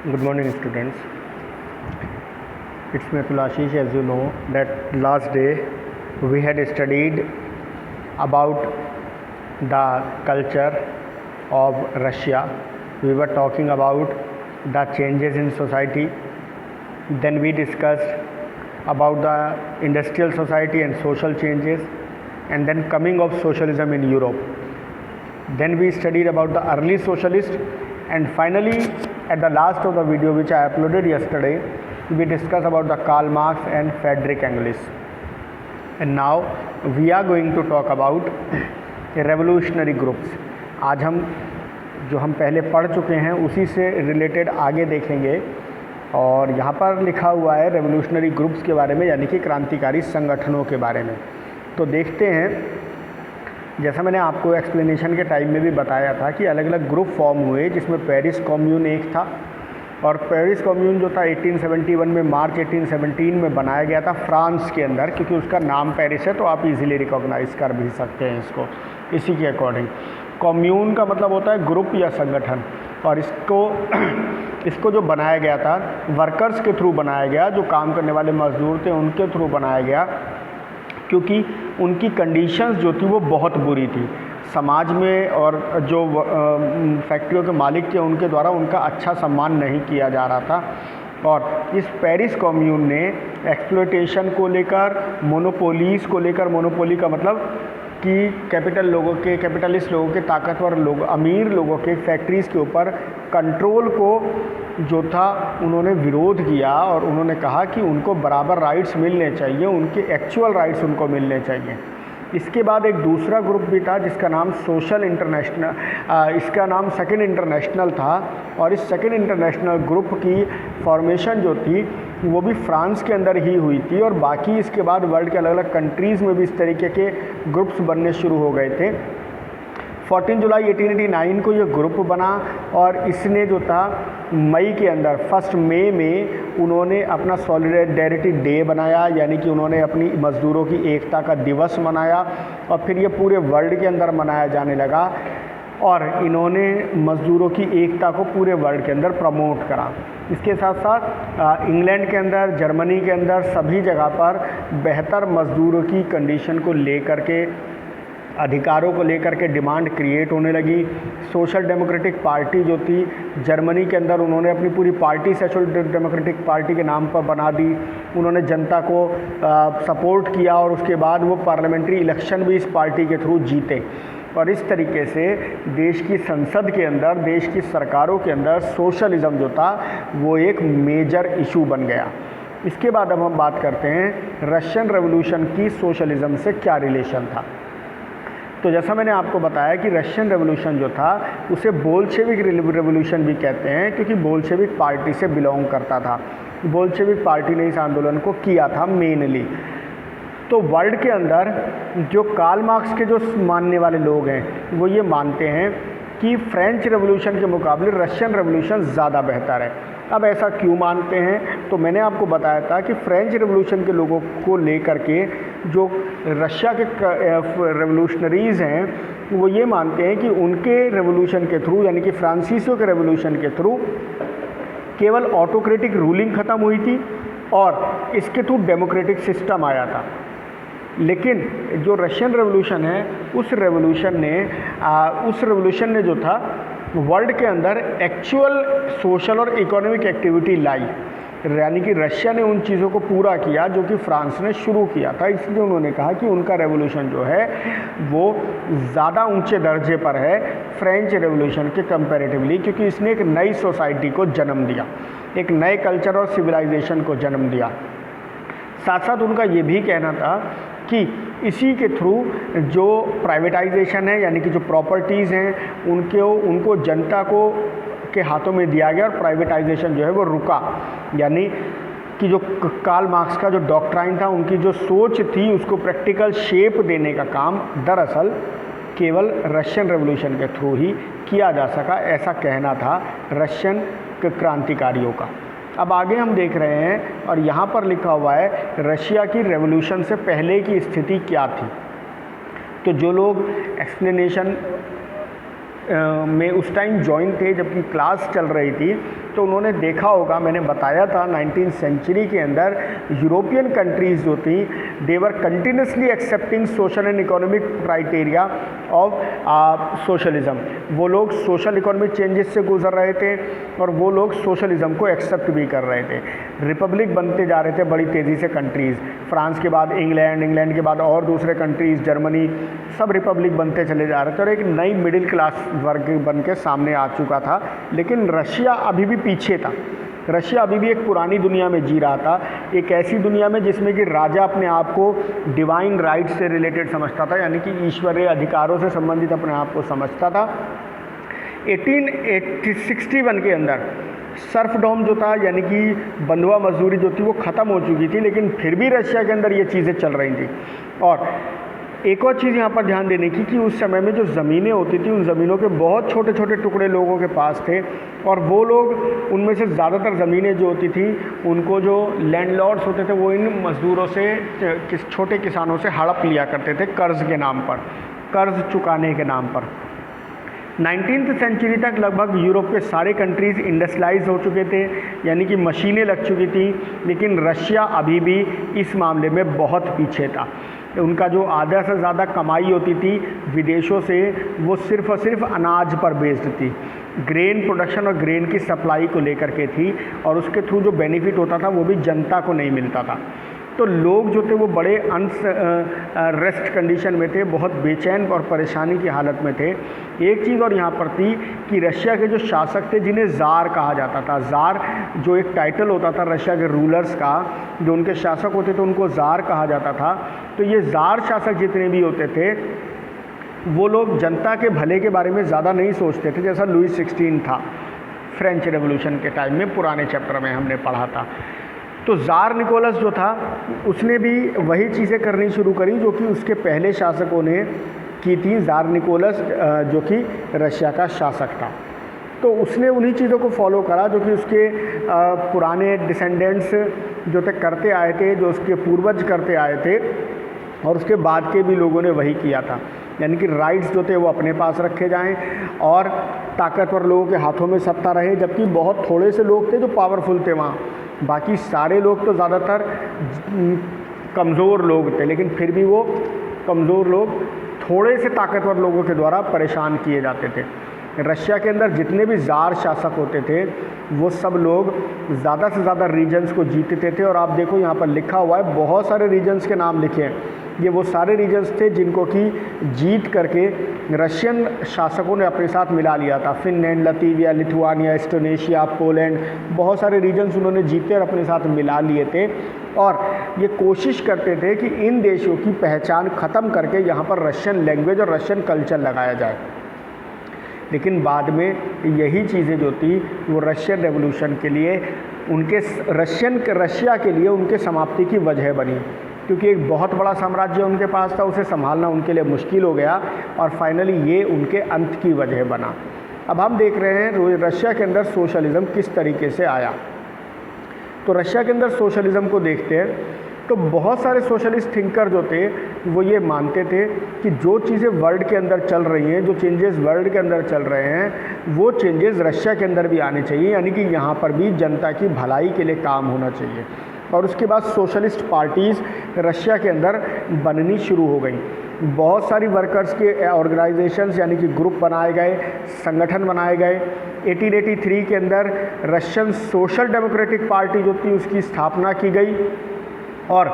Good morning, students. It's Mithul Ashish. As you know, that last day we had studied about the culture of Russia. We were talking about the changes in society. Then we discussed about the industrial society and social changes, and then coming of socialism in Europe. Then we studied about the early socialist, and finally at the last of the video which I uploaded yesterday, we discussed about the Karl Marx and Friedrich Engels. And now we are going to talk about revolutionary groups. आज हम जो हम पहले पढ़ चुके हैं उसी से रिलेटेड आगे देखेंगे, और यहाँ पर लिखा हुआ है रेवोल्यूशनरी ग्रुप्स के बारे में, यानी कि क्रांतिकारी संगठनों के बारे में। तो देखते हैं, जैसा मैंने आपको एक्सप्लेनेशन के टाइम में भी बताया था कि अलग अलग ग्रुप फॉर्म हुए, जिसमें पेरिस कॉम्यून एक था, और पेरिस कॉम्यून जो था 1871 में मार्च 1817 में बनाया गया था फ्रांस के अंदर, क्योंकि उसका नाम पेरिस है तो आप इजीली रिकॉग्नाइज कर भी सकते हैं इसको इसी के अकॉर्डिंग। कॉम्यून का मतलब होता है ग्रुप या संगठन, और इसको जो बनाया गया था वर्कर्स के थ्रू बनाया गया, जो काम करने वाले मजदूर थे उनके थ्रू बनाया गया, क्योंकि उनकी कंडीशंस जो थी वो बहुत बुरी थी समाज में, और जो फैक्ट्रियों के मालिक थे उनके द्वारा उनका अच्छा सम्मान नहीं किया जा रहा था। और इस पेरिस कॉम्यून ने एक्सप्लॉयटेशन को लेकर, मोनोपोलीज़ को लेकर, मोनोपोली का मतलब कि कैपिटलिस्ट लोगों के, ताकतवर लोग, अमीर लोगों के फैक्ट्रीज़ के ऊपर कंट्रोल को जो था उन्होंने विरोध किया, और उन्होंने कहा कि उनको बराबर राइट्स मिलने चाहिए, उनके एक्चुअल राइट्स उनको मिलने चाहिए। इसके बाद एक दूसरा ग्रुप भी था जिसका नाम सोशल इंटरनेशनल, इसका नाम सेकंड इंटरनेशनल था, और इस सेकंड इंटरनेशनल ग्रुप की फॉर्मेशन जो थी वो भी फ्रांस के अंदर ही हुई थी, और बाकी इसके बाद वर्ल्ड के अलग अलग कंट्रीज़ में भी इस तरीके के ग्रुप्स बनने शुरू हो गए थे। 14 जुलाई 1889 को ये ग्रुप बना, और इसने जो था मई के अंदर 1 मई में उन्होंने अपना सॉलिडेरिटी डे बनाया, यानी कि उन्होंने अपनी मज़दूरों की एकता का दिवस मनाया, और फिर ये पूरे वर्ल्ड के अंदर मनाया जाने लगा, और इन्होंने मज़दूरों की एकता को पूरे वर्ल्ड के अंदर प्रमोट करा। इसके साथ साथ इंग्लैंड के अंदर, जर्मनी के अंदर, सभी जगह पर बेहतर मज़दूरों की कंडीशन को लेकर के, अधिकारों को लेकर के डिमांड क्रिएट होने लगी। सोशल डेमोक्रेटिक पार्टी जो थी जर्मनी के अंदर, उन्होंने अपनी पूरी पार्टी सोशल डेमोक्रेटिक पार्टी के नाम पर बना दी। उन्होंने जनता को सपोर्ट किया, और उसके बाद वो पार्लियामेंट्री इलेक्शन भी इस पार्टी के थ्रू जीते, और इस तरीके से देश की संसद के अंदर, देश की सरकारों के अंदर सोशलिज़म जो था वो एक मेजर इशू बन गया। इसके बाद अब हम बात करते हैं रशियन रेवोल्यूशन की सोशलिज़म से क्या रिलेशन था। तो जैसा मैंने आपको बताया कि रशियन रेवोल्यूशन जो था उसे बोल्शेविक रेवोल्यूशन भी कहते हैं, क्योंकि बोल्शेविक पार्टी से बिलोंग करता था। बोल्शेविक पार्टी ने इस आंदोलन को किया था मेनली। तो वर्ल्ड के अंदर जो कार्ल मार्क्स के जो मानने वाले लोग हैं वो ये मानते हैं कि फ्रेंच रेवोल्यूशन के मुकाबले रशियन रेवोल्यूशन ज़्यादा बेहतर है। अब ऐसा क्यों मानते हैं, तो मैंने आपको बताया था कि फ्रेंच रेवोल्यूशन के लोगों को लेकर के जो रशिया के रेवोल्यूशनरीज़ हैं वो ये मानते हैं कि उनके रेवोल्यूशन के थ्रू, यानी कि फ्रांसीसियों के रेवोल्यूशन के थ्रू केवल ऑटोक्रेटिक रूलिंग ख़त्म हुई थी, और इसके थ्रू डेमोक्रेटिक सिस्टम आया था। लेकिन जो रशियन रेवोल्यूशन है उस रेवोल्यूशन ने जो था वर्ल्ड के अंदर एक्चुअल सोशल और इकोनॉमिक एक्टिविटी लाई, यानी कि रशिया ने उन चीज़ों को पूरा किया जो कि फ्रांस ने शुरू किया था। इसलिए उन्होंने कहा कि उनका रेवोल्यूशन जो है वो ज़्यादा ऊंचे दर्जे पर है फ्रेंच रेवोल्यूशन के कंपैरेटिवली, क्योंकि इसने एक नई सोसाइटी को जन्म दिया, एक नए कल्चर और सिविलाइजेशन को जन्म दिया। साथ साथ उनका ये भी कहना था कि इसी के थ्रू जो प्राइवेटाइजेशन है, यानी कि जो प्रॉपर्टीज़ हैं उनको जनता को के हाथों में दिया गया, और प्राइवेटाइजेशन जो है वो रुका। यानी कि जो कार्ल मार्क्स का जो डॉक्ट्राइन था, उनकी जो सोच थी, उसको प्रैक्टिकल शेप देने का काम दरअसल केवल रशियन रेवोल्यूशन के थ्रू ही किया जा सका, ऐसा कहना था रशियन क्रांतिकारियों का। अब आगे हम देख रहे हैं, और यहाँ पर लिखा हुआ है रशिया की रेवोल्यूशन से पहले की स्थिति क्या थी। तो जो लोग एक्सप्लेनेशन में उस टाइम जॉइन थे जबकि क्लास चल रही थी, तो उन्होंने देखा होगा, मैंने बताया था 19th सेंचुरी के अंदर यूरोपियन कंट्रीज़ जो थी they were continuously accepting social and economic criteria of socialism. वो लोग सोशल इकोनॉमिक चेंजेस से गुजर रहे थे और वो लोग सोशलिज्म को एक्सेप्ट भी कर रहे थे। रिपब्लिक बनते जा रहे थे बड़ी तेज़ी से कंट्रीज़, फ्रांस के बाद इंग्लैंड, इंग्लैंड के बाद और दूसरे कंट्रीज़, जर्मनी, सब रिपब्लिक बनते चले जा रहे थे और एक नई मिडिल क्लास वर्ग बन के सामने आ चुका था। लेकिन रशिया अभी भी पीछे था। रशिया अभी भी एक पुरानी दुनिया में जी रहा था, एक ऐसी दुनिया में जिसमें कि राजा अपने आप को डिवाइन राइट से रिलेटेड समझता था, यानी कि ईश्वरीय अधिकारों से संबंधित अपने आप को समझता था। 1861 के अंदर सर्फडॉम जो था, यानी कि बंधुआ मजदूरी जो थी वो ख़त्म हो चुकी थी, लेकिन फिर भी रशिया के अंदर ये चीज़ें चल रही थी। और एक और चीज़ यहाँ पर ध्यान देने की कि उस समय में जो ज़मीनें होती थी, उन ज़मीनों के बहुत छोटे छोटे टुकड़े लोगों के पास थे और वो लोग, उनमें से ज़्यादातर ज़मीनें जो होती थी उनको जो लैंडलॉर्ड्स होते थे वो इन मज़दूरों से, छोटे किसानों से हड़प लिया करते थे कर्ज़ के नाम पर, कर्ज़ चुकाने के नाम पर। 19th सेंचुरी तक लगभग यूरोप के सारे कंट्रीज़ इंडस्ट्रियलाइज हो चुके थे, यानी कि मशीनें लग चुकी थी, लेकिन रशिया अभी भी इस मामले में बहुत पीछे था। उनका जो आधा से ज़्यादा कमाई होती थी विदेशों से, वो सिर्फ़ और सिर्फ अनाज पर बेस्ड थी, ग्रेन प्रोडक्शन और ग्रेन की सप्लाई को लेकर के थी, और उसके थ्रू जो बेनिफिट होता था वो भी जनता को नहीं मिलता था। तो लोग जो थे वो बड़े रेस्ट कंडीशन में थे, बहुत बेचैन और परेशानी की हालत में थे। एक चीज़ और यहाँ पर थी कि रशिया के जो शासक थे, जिन्हें ज़ार कहा जाता था, ज़ार जो एक टाइटल होता था रशिया के रूलर्स का, जो उनके शासक होते थे उनको ज़ार कहा जाता था। तो ये ज़ार शासक जितने भी होते थे वो लोग जनता के भले के बारे में ज़्यादा नहीं सोचते थे, जैसा लुई 16 था फ्रेंच रेवोल्यूशन के टाइम में, पुराने चैप्टर में हमने पढ़ा था। तो ज़ार निकोलस जो था उसने भी वही चीज़ें करनी शुरू करी जो कि उसके पहले शासकों ने की थी। ज़ार निकोलस जो कि रशिया का शासक था, तो उसने उन्हीं चीज़ों को फॉलो करा जो कि उसके पुराने डिसेंडेंट्स जो थे करते आए थे, जो उसके पूर्वज करते आए थे, और उसके बाद के भी लोगों ने वही किया था। यानी कि राइट्स जो थे वो अपने पास रखे जाएं और ताकतवर लोगों के हाथों में सत्ता रहे, जबकि बहुत थोड़े से लोग थे जो पावरफुल थे वहाँ, बाकी सारे लोग तो ज़्यादातर कमज़ोर लोग थे, लेकिन फिर भी वो कमज़ोर लोग थोड़े से ताकतवर लोगों के द्वारा परेशान किए जाते थे। रशिया के अंदर जितने भी ज़ार शासक होते थे वो सब लोग ज़्यादा से ज़्यादा रीजन्स को जीतते थे, और आप देखो यहाँ पर लिखा हुआ है, बहुत सारे रीजन्स के नाम लिखे हैं। ये वो सारे रीजन्स थे जिनको कि जीत करके रशियन शासकों ने अपने साथ मिला लिया था। फिनलैंड, लतीविया, लिथुआनिया, एस्टोनेशिया, पोलैंड, बहुत सारे रीजन्स उन्होंने जीते और अपने साथ मिला लिए थे, और ये कोशिश करते थे कि इन देशों की पहचान ख़त्म करके यहाँ पर रशियन लैंग्वेज और रशियन कल्चर लगाया जाए। लेकिन बाद में यही चीज़ें जो थी वो रशियन रेवोल्यूशन के लिए, उनके रशिया के लिए उनके समाप्ति की वजह बनी, क्योंकि एक बहुत बड़ा साम्राज्य उनके पास था, उसे संभालना उनके लिए मुश्किल हो गया, और फाइनली ये उनके अंत की वजह बना। अब हम देख रहे हैं रशिया के अंदर सोशलिज़म किस तरीके से आया। तो रशिया के अंदर सोशलिज़म को देखते हैं तो बहुत सारे सोशलिस्ट थिंकर जो थे वो ये मानते थे कि जो चीज़ें वर्ल्ड के अंदर चल रही हैं, जो चेंजेस वर्ल्ड के अंदर चल रहे हैं, वो चेंजेस रशिया के अंदर भी आने चाहिए, यानी कि यहाँ पर भी जनता की भलाई के लिए काम होना चाहिए। और उसके बाद सोशलिस्ट पार्टीज़ रशिया के अंदर बननी शुरू हो गई। बहुत सारी वर्कर्स के ऑर्गेनाइजेशंस यानी कि ग्रुप बनाए गए, संगठन बनाए गए। 1883 के अंदर रशियन सोशल डेमोक्रेटिक पार्टी जो थी उसकी स्थापना की गई, और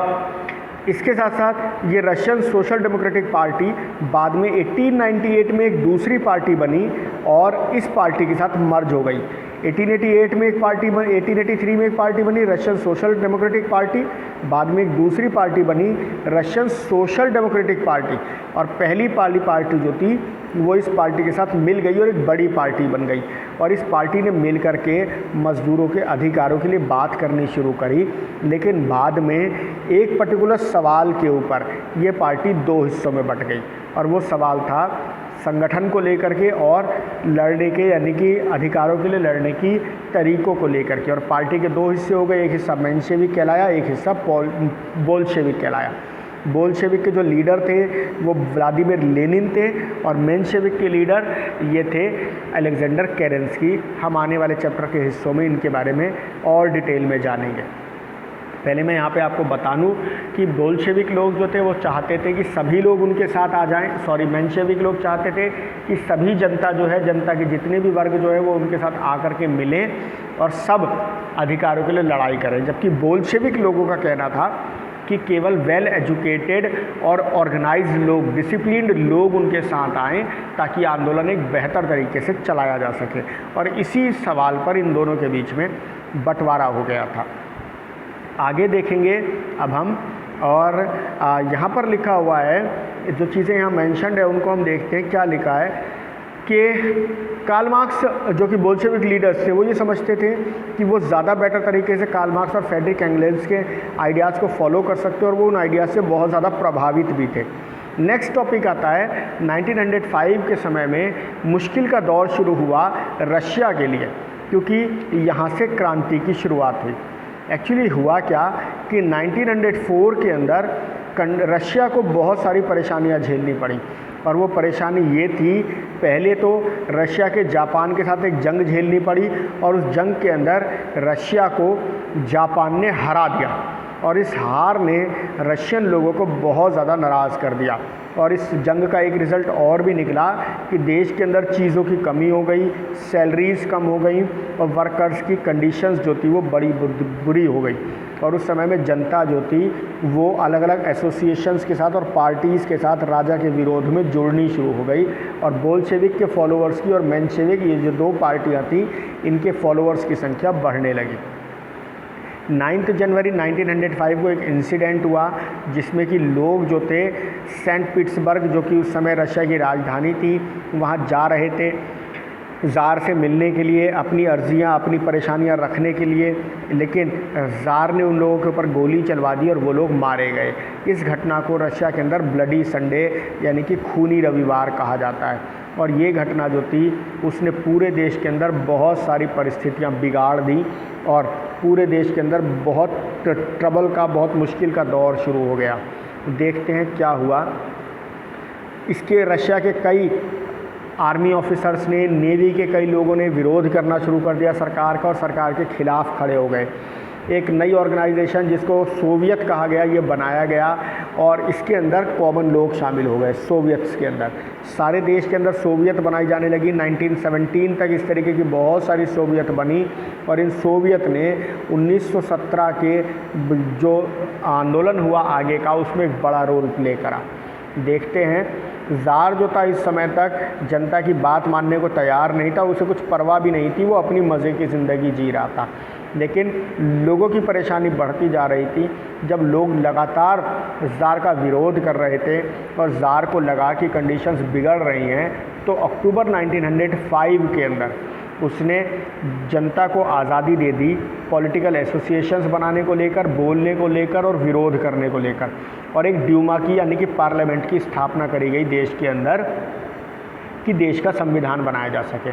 इसके साथ साथ ये रशियन सोशल डेमोक्रेटिक पार्टी बाद में 1898 में एक दूसरी पार्टी बनी और इस पार्टी के साथ मर्ज हो गई। 1888 में एक पार्टी बनी, 1883 में एक पार्टी बनी रशियन सोशल डेमोक्रेटिक पार्टी, बाद में एक दूसरी पार्टी बनी रशियन सोशल डेमोक्रेटिक पार्टी, और पहली पार्टी जो थी वो इस पार्टी के साथ मिल गई और एक बड़ी पार्टी बन गई, और इस पार्टी ने मिल करके मज़दूरों के अधिकारों के लिए बात करनी शुरू करी। लेकिन बाद में एक पर्टिकुलर सवाल के ऊपर ये पार्टी दो हिस्सों में बंट गई, और वो सवाल था संगठन को लेकर के और लड़ने के, यानी कि अधिकारों के लिए लड़ने की तरीक़ों को लेकर के। और पार्टी के दो हिस्से हो गए, एक हिस्सा मेंशेविक कहलाया, एक हिस्सा बोल्शेविक कहलाया। बोल्शेविक के जो लीडर थे वो व्लादिमीर लेनिन थे और मेंशेविक के लीडर ये थे अलेक्जेंडर केरेंस्की। हम आने वाले चैप्टर के हिस्सों में इनके बारे में और डिटेल में जानेंगे। पहले मैं यहाँ पे आपको बता दूँ कि बोल्शेविक लोग जो थे वो चाहते थे कि सभी लोग उनके साथ आ जाएं, मेंशेविक लोग चाहते थे कि सभी जनता जो है, जनता के जितने भी वर्ग जो है वो उनके साथ आकर के मिलें और सब अधिकारों के लिए लड़ाई करें। जबकि बोल्शेविक लोगों का कहना था कि केवल वेल एजुकेटेड और ऑर्गेनाइज्ड लोग, डिसिप्लिन्ड लोग उनके साथ आएँ ताकि आंदोलन एक बेहतर तरीके से चलाया जा सके। और इसी सवाल पर इन दोनों के बीच में बंटवारा हो गया था। आगे देखेंगे अब हम, और यहाँ पर लिखा हुआ है, जो चीज़ें यहाँ मेंशन्ड है उनको हम देखते हैं। क्या लिखा है कि कार्ल मार्क्स जो कि बोल्शेविक लीडर्स थे वो ये समझते थे कि वो ज़्यादा बेटर तरीके से कार्ल मार्क्स और फ्रेडरिक एंगेल्स के आइडियाज़ को फॉलो कर सकते और वो उन आइडियाज़ से बहुत ज़्यादा प्रभावित भी थे। नेक्स्ट टॉपिक आता है 1905 के समय में मुश्किल का दौर शुरू हुआ रशिया के लिए, क्योंकि यहाँ से क्रांति की शुरुआत हुई। एक्चुअली हुआ क्या कि 1904 के अंदर रशिया को बहुत सारी परेशानियां झेलनी पड़ी, और वो परेशानी ये थी, पहले तो रशिया के जापान के साथ एक जंग झेलनी पड़ी और उस जंग के अंदर रशिया को जापान ने हरा दिया और इस हार ने रशियन लोगों को बहुत ज़्यादा नाराज़ कर दिया। और इस जंग का एक रिज़ल्ट और भी निकला कि देश के अंदर चीज़ों की कमी हो गई, सैलरीज़ कम हो गई और वर्कर्स की कंडीशंस जो थी वो बड़ी बुरी हो गई। और उस समय में जनता जो थी वो अलग अलग एसोसिएशंस के साथ और पार्टीज़ के साथ राजा के विरोध में जुड़नी शुरू हो गई, और बोल्शेविक के फॉलोअर्स की और मेंशेविक, ये जो दो पार्टियाँ थीं, इनके फॉलोअर्स की संख्या बढ़ने लगी। 9 जनवरी 1905 को एक इंसिडेंट हुआ जिसमें कि लोग जो थे सेंट पीटर्सबर्ग, जो कि उस समय रशिया की राजधानी थी, वहाँ जा रहे थे ज़ार से मिलने के लिए, अपनी अर्जियाँ, अपनी परेशानियाँ रखने के लिए, लेकिन ज़ार ने उन लोगों के ऊपर गोली चलवा दी और वो लोग मारे गए। इस घटना को रशिया के अंदर ब्लडी संडे यानी कि खूनी रविवार कहा जाता है। और ये घटना जो थी उसने पूरे देश के अंदर बहुत सारी परिस्थितियाँ बिगाड़ दी और पूरे देश के अंदर बहुत ट्रबल का, बहुत मुश्किल का दौर शुरू हो गया। देखते हैं क्या हुआ। इसके रशिया के कई आर्मी ऑफिसर्स ने, नेवी के कई लोगों ने विरोध करना शुरू कर दिया सरकार का और सरकार के खिलाफ खड़े हो गए। एक नई ऑर्गेनाइजेशन जिसको सोवियत कहा गया ये बनाया गया और इसके अंदर कॉमन लोग शामिल हो गए। सोवियत्स के अंदर सारे देश के अंदर सोवियत बनाई जाने लगी। 1917 तक इस तरीके की बहुत सारी सोवियत बनी और इन सोवियत ने 1917 के जो आंदोलन हुआ आगे का, उसमें एक बड़ा रोल प्ले करा। देखते हैं, ज़ार जो था इस समय तक जनता की बात मानने को तैयार नहीं था, उसे कुछ परवाह भी नहीं थी, वो अपनी मज़े की ज़िंदगी जी रहा था। लेकिन लोगों की परेशानी बढ़ती जा रही थी। जब लोग लगातार ज़ार का विरोध कर रहे थे और ज़ार को लगा कि कंडीशंस बिगड़ रही हैं, तो अक्टूबर 1905 के अंदर उसने जनता को आज़ादी दे दी पॉलिटिकल एसोसिएशंस बनाने को लेकर, बोलने को लेकर और विरोध करने को लेकर, और एक ड्यूमा की यानी कि पार्लियामेंट की स्थापना करी गई देश के अंदर कि देश का संविधान बनाया जा सके।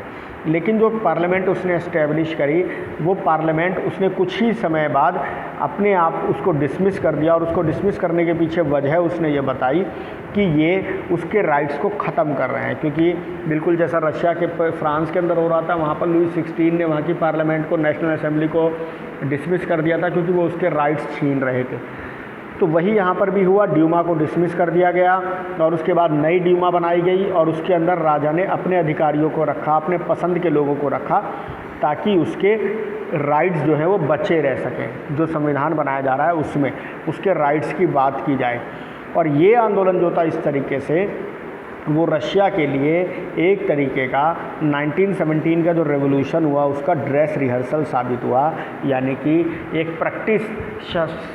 लेकिन जो पार्लियामेंट उसने एस्टेब्लिश करी, वो पार्लियामेंट उसने कुछ ही समय बाद अपने आप उसको डिसमिस कर दिया, और उसको डिसमिस करने के पीछे वजह उसने ये बताई कि ये उसके राइट्स को ख़त्म कर रहे हैं, क्योंकि बिल्कुल जैसा रशिया के फ्रांस के अंदर हो रहा था, वहाँ पर लुई 16 ने वहाँ की पार्लियामेंट को, नेशनल असेंबली को डिसमिस कर दिया था क्योंकि वो उसके राइट्स छीन रहे थे। तो वही यहाँ पर भी हुआ, ड्यूमा को डिसमिस कर दिया गया और उसके बाद नई ड्यूमा बनाई गई और उसके अंदर राजा ने अपने अधिकारियों को रखा, अपने पसंद के लोगों को रखा, ताकि उसके राइट्स जो हैं वो बचे रह सकें। जो संविधान बनाया जा रहा है उसमें उसके राइट्स की बात की जाए। और ये आंदोलन जो था इस तरीके से वो रशिया के लिए एक तरीके का 1917 का जो रेवोल्यूशन हुआ उसका ड्रेस रिहर्सल साबित हुआ, यानी कि एक प्रैक्टिस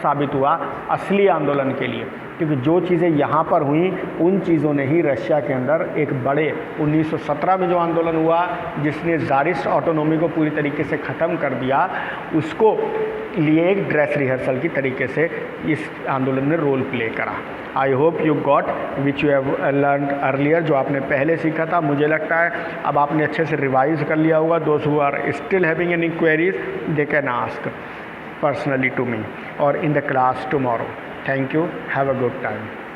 साबित हुआ असली आंदोलन के लिए। क्योंकि जो चीज़ें यहाँ पर हुई उन चीज़ों ने ही रशिया के अंदर एक बड़े 1917 में जो आंदोलन हुआ जिसने ज़ारिस्ट ऑटोनॉमी को पूरी तरीके से ख़त्म कर दिया, उसको लिए एक ड्रेस रिहर्सल की तरीके से इस आंदोलन ने रोल प्ले करा। I hope you got which you have learn earlier, जो आपने पहले सीखा था। मुझे लगता है अब आपने अच्छे से रिवाइज कर लिया होगा। Those who are still having any queries they can ask personally to me or in the class tomorrow. Thank you. Have a good time.